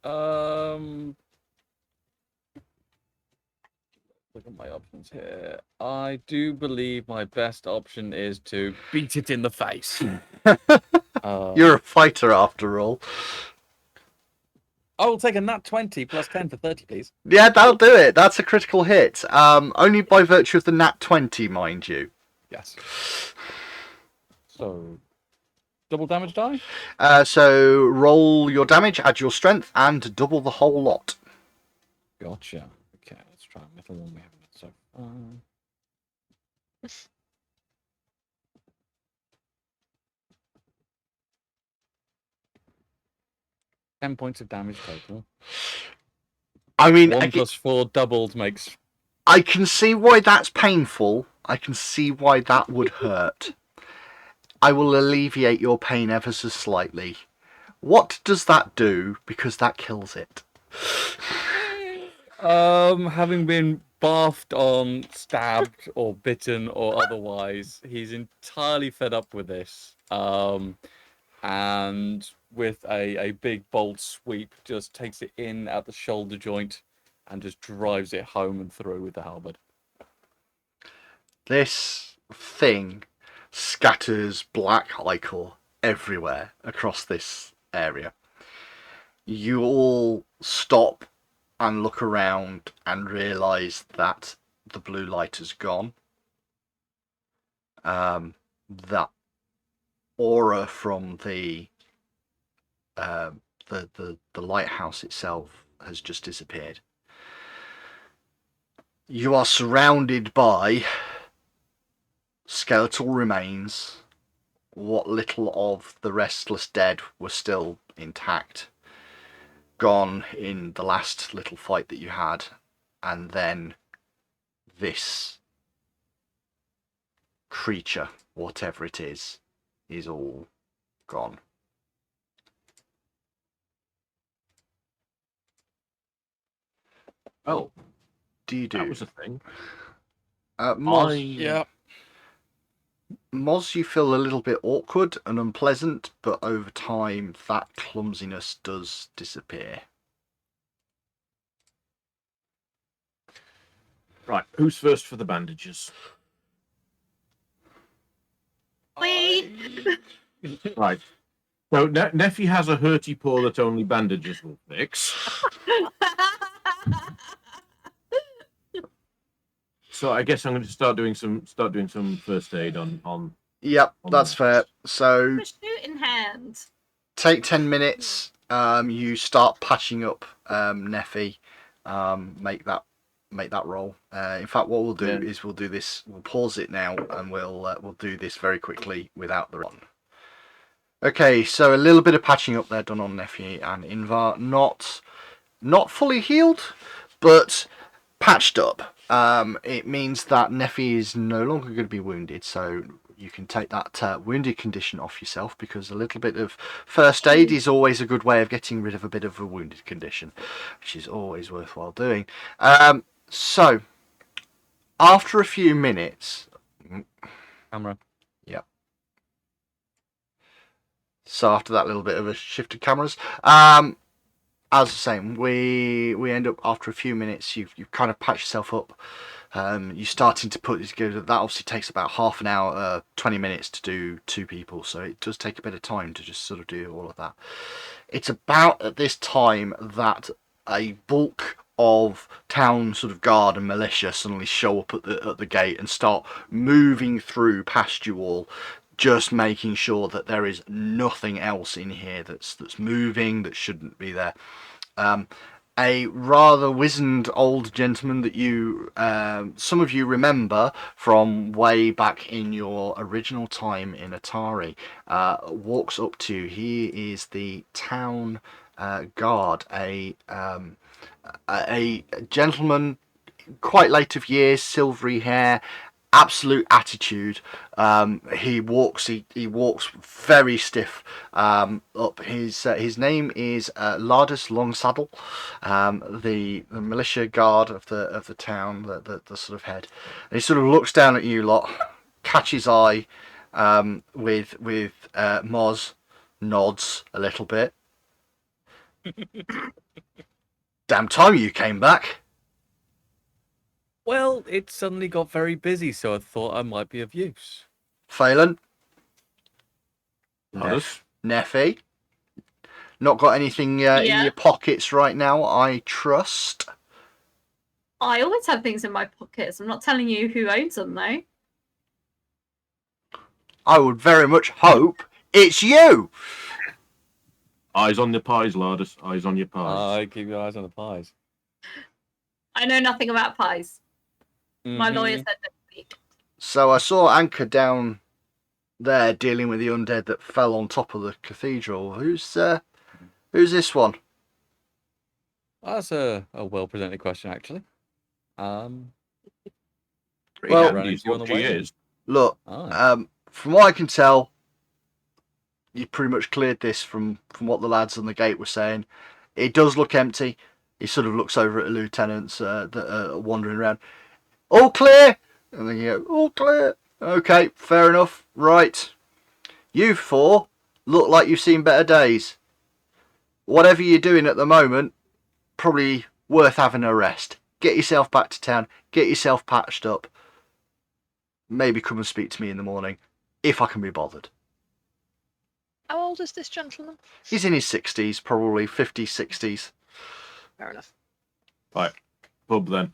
Look at my options here. I do believe my best option is to beat it in the face. You're a fighter after all. I will take a nat 20 plus 10 for 30, please. Yeah, that'll do it. That's a critical hit. Only by virtue of the nat 20, mind you. Yes. So, double damage die? So roll your damage, add your strength, and double the whole lot. Gotcha. Okay, let's try a little one we haven't got so far. 10 points of damage total. I mean, 1 plus 4 doubled makes... I can see why that's painful. I can see why that would hurt. I will alleviate your pain ever so slightly. What does that do? Because that kills it. Having been barfed on, stabbed, or bitten, or otherwise, he's entirely fed up with this. And with a big bold sweep, just takes it in at the shoulder joint and just drives it home and through with the halberd. This thing scatters black ichor everywhere across this area. You all stop and look around and realise that the blue light has gone. That aura from the lighthouse itself has just disappeared. You are surrounded by skeletal remains. What little of the restless dead were still intact, gone in the last little fight that you had, and then this creature, whatever it is all gone. Well, Do you do? that was a thing. Moz, Yeah. Moz, you feel a little bit awkward and unpleasant, but over time that clumsiness does disappear. Right, who's first for the bandages? Wait. Right. So Neffy has a hurty paw that only bandages will fix. So I guess I'm going to start doing some first aid on. Yep, that's fair. So The shoot in hand. take 10 minutes. You start patching up Neffy. Make that roll. In fact, what we'll do is we'll do this. We'll pause it now, and we'll do this very quickly without the run. Okay, so a little bit of patching up there done on Neffy and Invar. Not fully healed, but patched up. It means that Neffy is no longer going to be wounded, so you can take that wounded condition off yourself, because a little bit of first aid is always a good way of getting rid of a bit of a wounded condition, which is always worthwhile doing. So, after a few minutes... Camera. Yep. So after that little bit of a shift of cameras, as I was saying, we end up after a few minutes. You've kind of patched yourself up. You're starting to put it together. That obviously takes about half an hour, 20 minutes to do 2 people. So it does take a bit of time to just sort of do all of that. It's about at this time that a bulk of town sort of guard and militia suddenly show up at the gate and start moving through past you all, just making sure that there is nothing else in here that's moving that shouldn't be there. a rather wizened old gentleman that you, some of you remember from way back in your original time in Atari, walks up to you. He is the town guard, a gentleman, quite late of years, silvery hair, absolute attitude. He walks very stiff up. His name is Lardus Longsaddle, the militia guard of the town, the sort of head. And he sort of looks down at you lot, catches eye with Moz, nods a little bit. Damn time you came back. Well, it suddenly got very busy, so I thought I might be of use. Phelan, Others? Neffy, not got anything in Yeah. your pockets right now, I trust. I always have things in my pockets. I'm not telling you who owns them, though. I would very much hope it's you. Eyes on the pies, Lardus. Eyes on your pies. Keep your eyes on the pies. I know nothing about pies. My lawyer Mhm. said that. So I saw Anchor down there dealing with the undead that fell on top of the cathedral. Who's this one? That's a well-presented question, actually. Pretty well, handy is what she is. Look, from what I can tell, you pretty much cleared this from what the lads on the gate were saying. It does look empty. He sort of looks over at the lieutenants that are wandering around. All clear? And then you go, all clear. Okay, fair enough. Right. You four look like you've seen better days. Whatever you're doing at the moment, probably worth having a rest. Get yourself back to town. Get yourself patched up. Maybe come and speak to me in the morning, if I can be bothered. How old is this gentleman? He's in his 60s, probably 50s, 60s. Fair enough. Right. Pub then.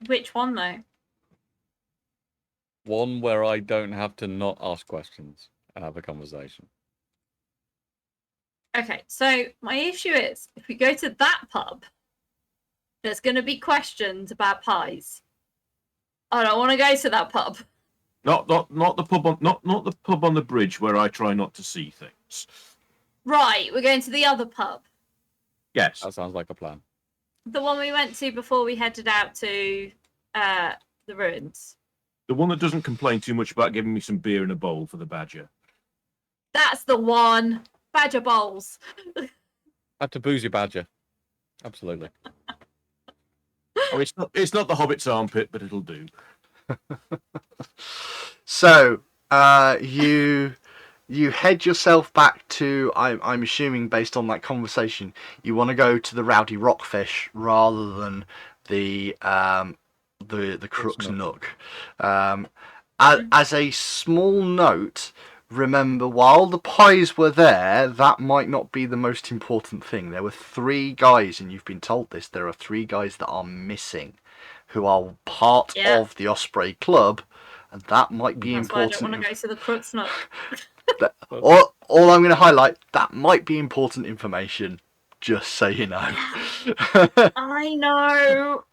Which one, though? One where I don't have to not ask questions and have a conversation. Okay, so my issue is if we go to that pub, there's going to be questions about pies. I don't want to go to that pub. Not the pub on not the pub on the bridge where I try not to see things. Right, we're going to the other pub. Yes. That sounds like a plan. The one we went to before we headed out to the ruins. The one that doesn't complain too much about giving me some beer in a bowl for the badger. That's the one. Badger bowls. Had to booze your badger. Absolutely. Oh, it's not the Hobbit's armpit, but it'll do. So, you head yourself back to. I'm assuming based on that conversation, you want to go to the Rowdy Rockfish rather than the Crooks Nook. As a small note, remember, while the pies were there, that might not be the most important thing. There were 3 guys, and you've been told this. There are 3 guys that are missing, who are part of the Osprey Club. And that might be That's why I important. don't want to go to the Crooks Nook. all I'm going to highlight, that might be important information, just so you know. I know.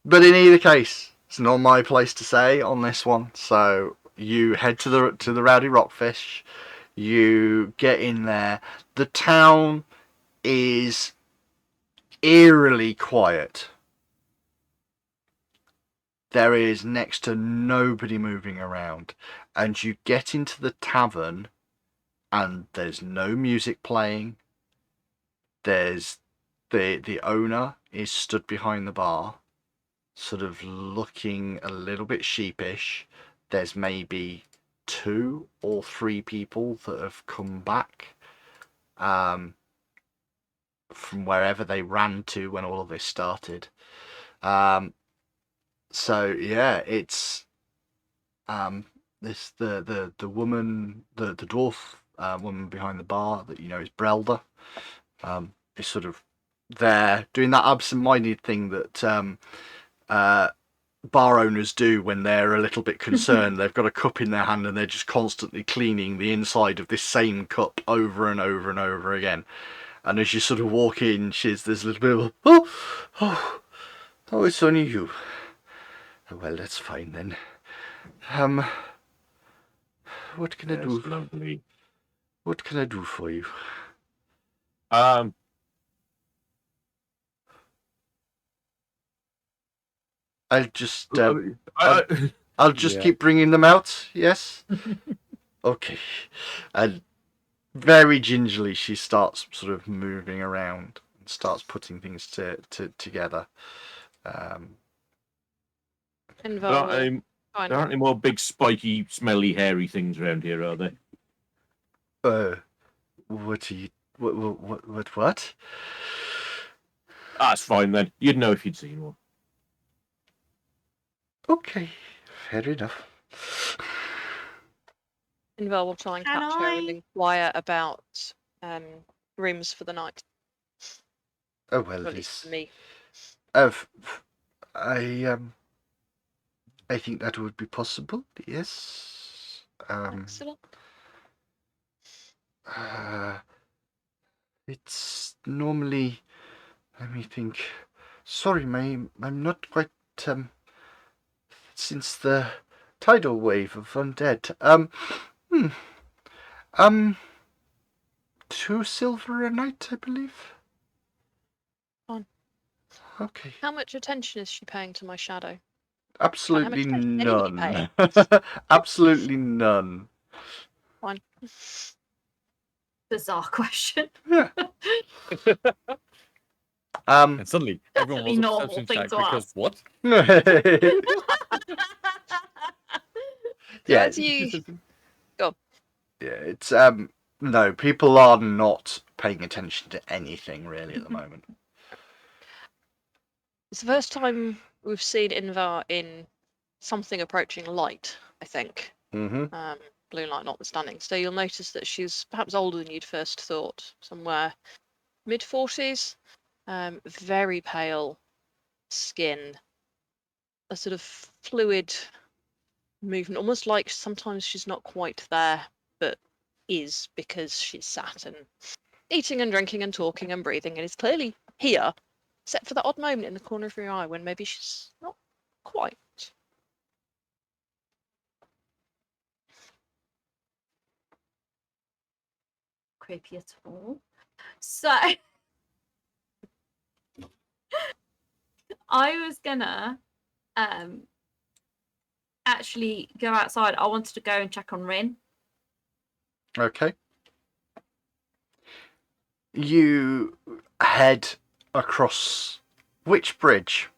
But in either case, it's not my place to say on this one. So you head to the Rowdy Rockfish. You get in there. The town is eerily quiet. There is next to nobody moving around, and you get into the tavern and there's no music playing. There's the owner is stood behind the bar, sort of looking a little bit sheepish. There's maybe 2 or 3 people that have come back from wherever they ran to when all of this started. So yeah, it's this the woman, the dwarf woman behind the bar that you know is Brelda, is sort of there doing that absent-minded thing that bar owners do when they're a little bit concerned. They've got a cup in their hand and they're just constantly cleaning the inside of this same cup over and over and over again. And as you sort of walk in, there's a little bit of, oh, it's only you. Well, that's fine then. What can I do? Yes, lovely. What can I do for you? Um, I'll just I, just Yeah. keep bringing them out. Yes. Okay. And very gingerly, she starts sort of moving around and starts putting things together. Invar there aren't will any, kind there of aren't any more big, spiky, smelly, hairy things around here, are there? What are you? What? That's fine then. You'd know if you'd seen one. Okay, fair enough. Invar will try and Can capture her I- and inquire about rooms for the night. Oh Or well, at least for me. I think that would be possible. Yes. Excellent. It's normally. Let me think. Sorry, I'm not quite. Since the tidal wave of undead. 2 silver a night, I believe. Fine. Okay. How much attention is she paying to my shadow? Absolutely attention is anybody none. Absolutely none. Fine. Bizarre question. Yeah. And suddenly everyone was Definitely a normal perception thing check to because ask. what? So Yeah. as you Yeah, it's no, people are not paying attention to anything really at the moment. It's the first time we've seen Invar in something approaching light, I think. Mm-hmm. Blue light notwithstanding. So you'll notice that she's perhaps older than you'd first thought, somewhere mid-40s, very pale skin, a sort of fluid movement, almost like sometimes she's not quite there, but is because she's sat and eating and drinking and talking and breathing and is clearly here, except for that odd moment in the corner of your eye when maybe she's not quite. Creepy at all. So I was gonna actually go outside. I wanted to go and check on Rin. Okay. You head across which bridge?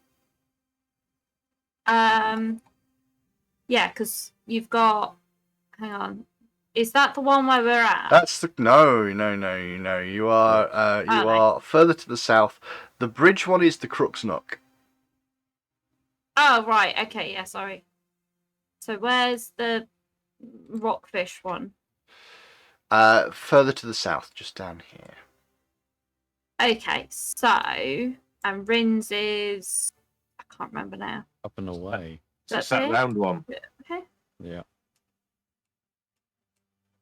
Yeah, because you've got. Hang on. Is that the one where we're at? That's the no. You are no. are further to the south. The bridge one is the Crooksnook. Oh right. Okay. Yeah. Sorry. So where's the rockfish one? Further to the south, just down here. Okay. So and Rin's is. I can't remember now. Up and away. That's that it? round one. Okay. Yeah.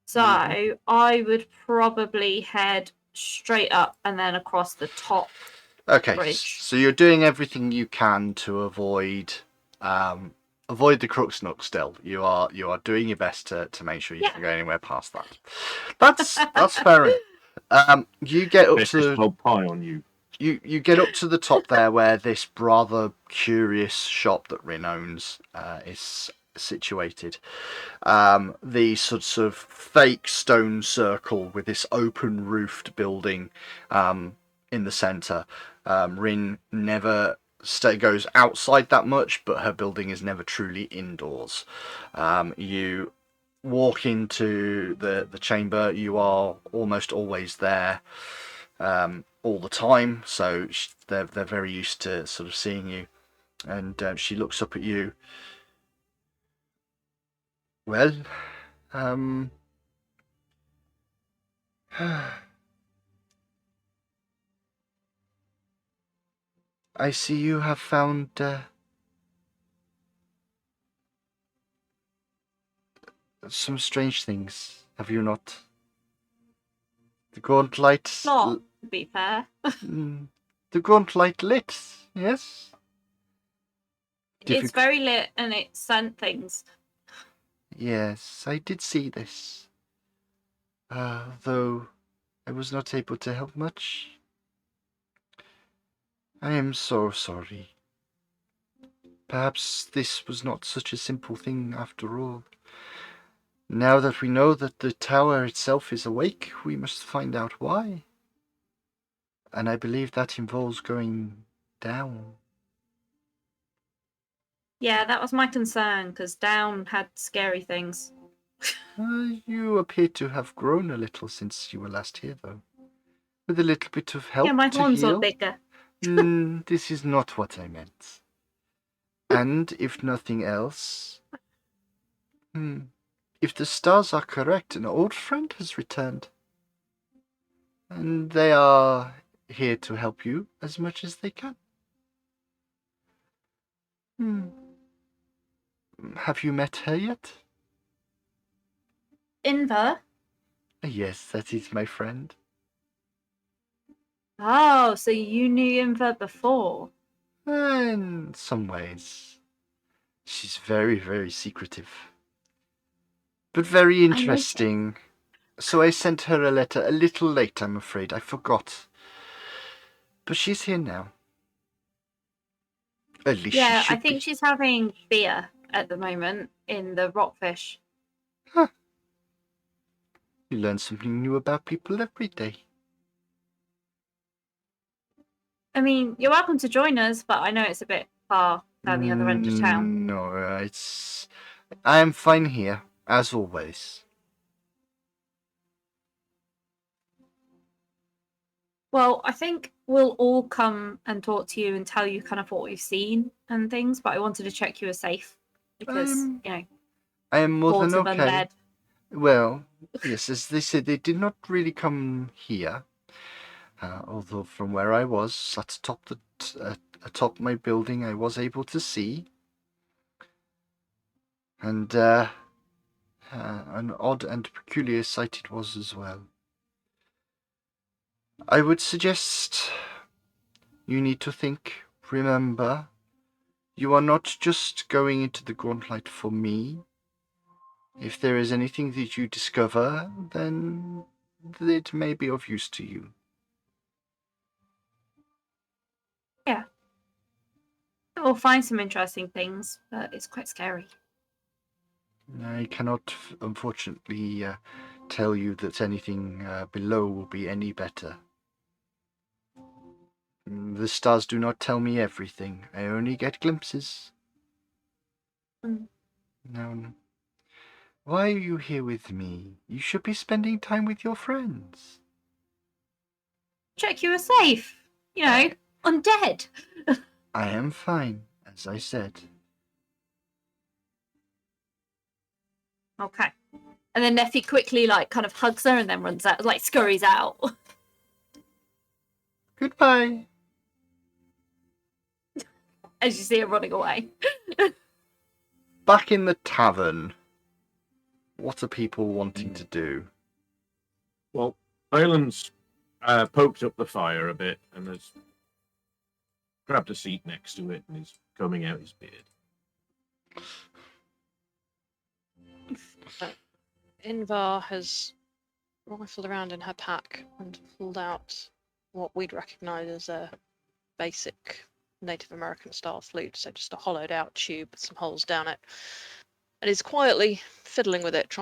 So I would probably head straight up and then across the top. Okay, Bridge. so you're doing everything you can to avoid avoid the Crooksnook. Still, you are doing your best to make sure you Yeah. can go anywhere past that. That's fair enough. You get up There's to this whole pie on you. you get up to the top there, where this rather curious shop that Rin owns is situated. The sorts of fake stone circle with this open roofed building in the centre. Rin never goes outside that much, but her building is never truly indoors. You walk into the chamber, you are almost always there all the time, so they're very used to sort of seeing you. And she looks up at you. Well, I see you have found some strange things, have you not? The gauntlet... Not, to be fair. The gauntlet lit, yes? It's very lit and it sent things. Yes, I did see this. Though I was not able to help much. I am so sorry. Perhaps this was not such a simple thing after all. Now that we know that the tower itself is awake, we must find out why. And I believe that involves going down. Yeah, that was my concern, because down had scary things. You appear to have grown a little since you were last here, though. With a little bit of help Yeah, my to horns heal. are bigger. This is not what I meant. And if nothing else, if the stars are correct, an old friend has returned. And they are here to help you as much as they can. Have you met her yet? Inver? Yes, that is my friend. Oh, so you knew Inver before? In some ways. She's very, very secretive. But very interesting. So I sent her a letter a little late, I'm afraid. I forgot. But she's here now. At least Yeah, she should I think be. she's having beer at the moment in the Rockfish. Huh. You learn something new about people every day. I mean, you're welcome to join us, but I know it's a bit far down the other end of town. No, I am fine here, as always. Well, I think we'll all come and talk to you and tell you kind of what we've seen and things, but I wanted to check you were safe because, I am more hordes than of okay. undead. Well, yes, as they said, they did not really come here. Although from where I was, atop my building, I was able to see. And an odd and peculiar sight it was as well. I would suggest you need to think, remember, you are not just going into the gauntlet for me. If there is anything that you discover, then it may be of use to you. Yeah. We'll find some interesting things, but it's quite scary. I cannot, unfortunately, tell you that anything below will be any better. The stars do not tell me everything. I only get glimpses. No. Why are you here with me? You should be spending time with your friends. Check you were safe. You know, undead. I am fine, as I said. Okay. And then Neffy quickly, kind of hugs her and then runs out, scurries out. Goodbye. As you see her running away. Back in the tavern. What are people wanting to do? Well, Aylan's poked up the fire a bit and has grabbed a seat next to it and is combing out his beard. Invar has rifled around in her pack and pulled out what we'd recognise as a basic Native American style flute, so just a hollowed out tube with some holes down it, and is quietly fiddling with it,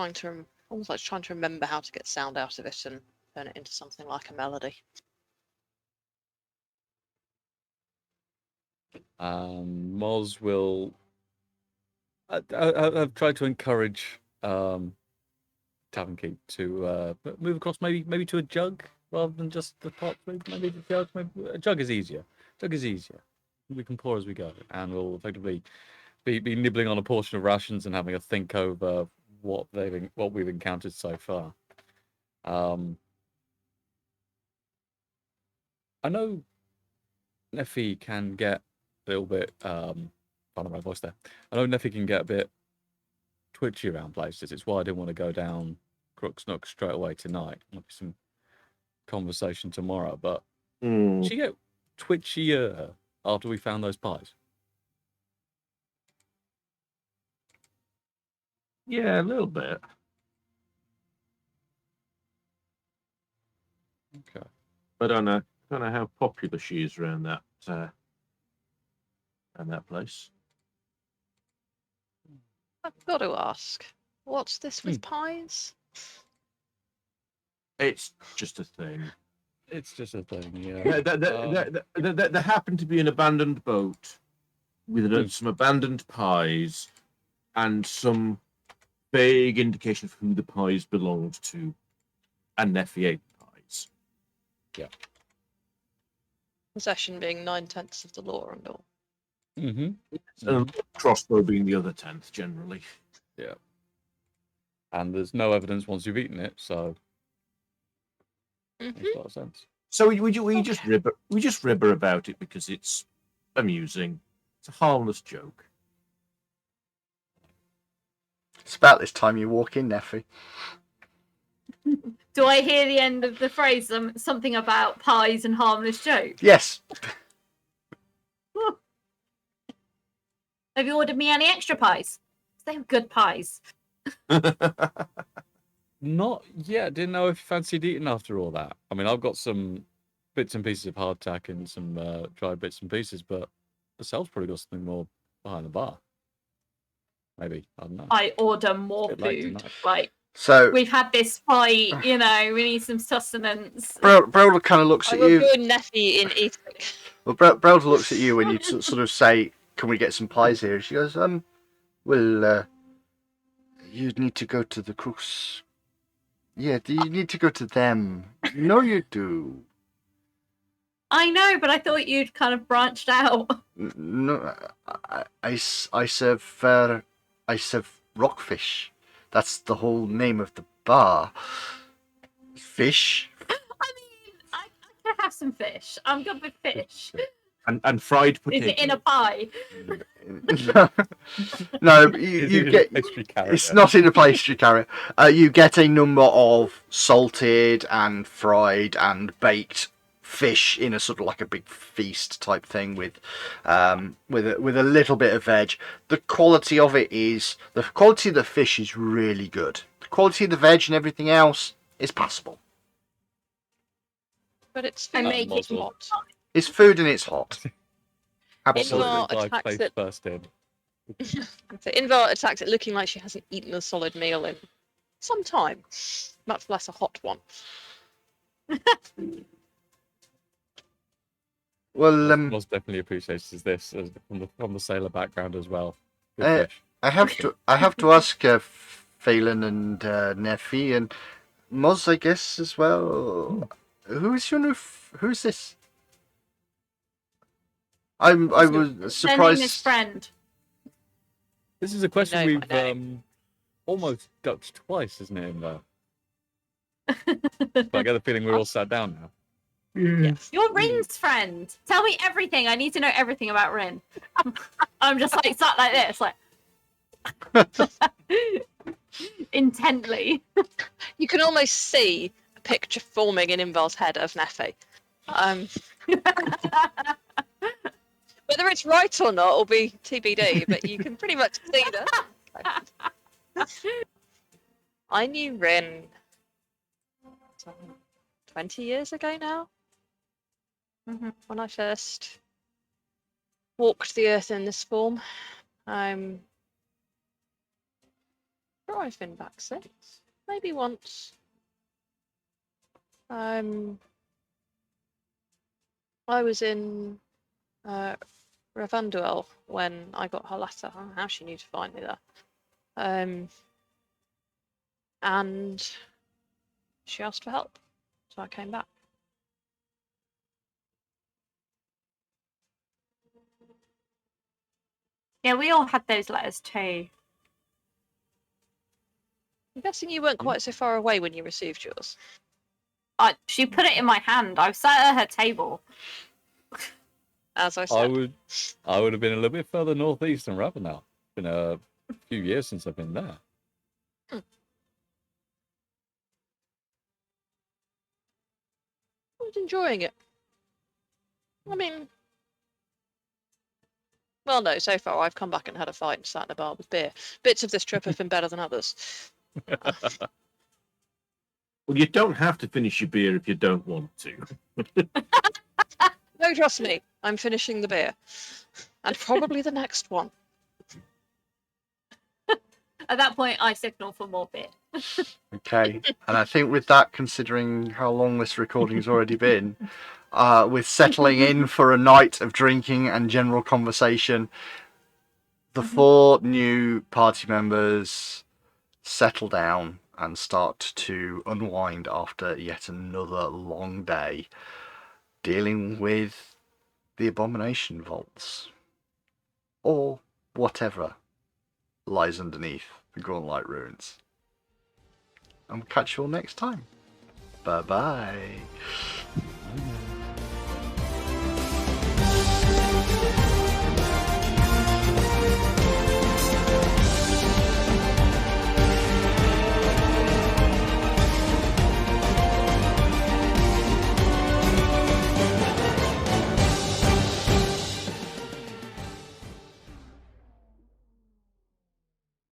almost like trying to remember how to get sound out of it and turn it into something like a melody. Moz will. I've tried to encourage Tavern Keep to move across, maybe to a jug rather than just the pot. Maybe the jug. Maybe a jug is easier. We can pour as we go, and we'll effectively be nibbling on a portion of rations and having a think over what we've encountered so far. I know Neffy can get a little bit pardon my voice there. I know Neffy can get a bit twitchy around places. It's why I didn't want to go down Crook's Nook straight away tonight. Might be some conversation tomorrow, but Hmm. did she get twitchier after we found those pies? Yeah, a little bit. Okay. I don't know how popular she is around that place. I've got to ask, what's this with pies? It's just a thing. It's just a thing, yeah. There happened to be an abandoned boat with some abandoned pies and some vague indication of who the pies belonged to, and Neffy ate the pies. Possession being 9/10 of the law and all. Mm-hmm. And crossbow being the other 10th, generally. Yeah. And there's no evidence once you've eaten it, so Mhm. makes a lot of sense. So we just rib her about it because it's amusing. It's a harmless joke. It's about this time you walk in, Neffy. Do I hear the end of the phrase? Something about pies and harmless jokes. Yes. Have you ordered me any extra pies? They were good pies. Not yet. Didn't know if you fancied eating after all that. I mean, I've got some bits and pieces of hardtack and some dried bits and pieces, but the cell's probably got something more behind the bar. Maybe. I don't know. I order more Bit late food. tonight. Like, So we've had this fight, we need some sustenance. Broder kind of looks I at will you. join Neffy in eating. Well, Broder looks at you when you sort of say, "Can we get some pies here?" She goes, well, you need to go to the crooks. Yeah, do you need to go to them? No, you do. I know, but I thought you'd kind of branched out. No, I serve rockfish. That's the whole name of the bar. Fish. I mean, I can have some fish. I'm good with fish. and fried Is potato. it in a pie? No, Is you it a get. pastry carrier? It's not in a pastry carrier. You get a number of salted and fried and baked fish in a sort of like a big feast type thing with a little bit of veg. The quality of the fish is really good. The quality of the veg and everything else is passable. But it's I food. make It's it hot. It's food and it's hot. Absolutely. Invar Dive attacks face it. first in. So Invar attacks it looking like she hasn't eaten a solid meal in some time, much less a hot one. Well, Most definitely appreciates this from the sailor background as well. Good fish. I have to ask Phelan and Neffy and Moz, I guess, as well. Who's this? I was Their name is surprised. Friend. This is a question know we've my name. almost ducked twice, isn't it? Though. But I get the feeling we're all sat down now. Yes. You're Rin's friend. Tell me everything. I need to know everything about Rin. I'm just like sat like this, like intently. You can almost see a picture forming in Invar's head of Neffy. Whether it's right or not will be TBD, but you can pretty much see that. I knew Rin 20 years ago now, when I first walked the earth in this form. I'm sure I've been back since. Maybe once. I was in Ravanduel when I got her letter. I don't know how she knew to find me there. And she asked for help, so I came back. Yeah, we all had those letters too. I'm guessing you weren't quite so far away when you received yours. She put it in my hand. I was sat at her table. As I I said. would have been a little bit further northeast than Ravenel. Been a few years since I've been there. I was enjoying it. I mean, well, no, so far I've come back and had a fight and sat in a bar with beer. Bits of this trip have been better than others. Well, you don't have to finish your beer if you don't want to. No, trust me, I'm finishing the beer. And probably the next one. At that point, I signal for more beer. Okay, and I think with that, considering how long this recording's already been, with settling in for a night of drinking and general conversation, the 4 new party members settle down and start to unwind after yet another long day dealing with the Abomination vaults, or whatever lies underneath the Gauntlight ruins. And we'll catch you all next time. Bye bye.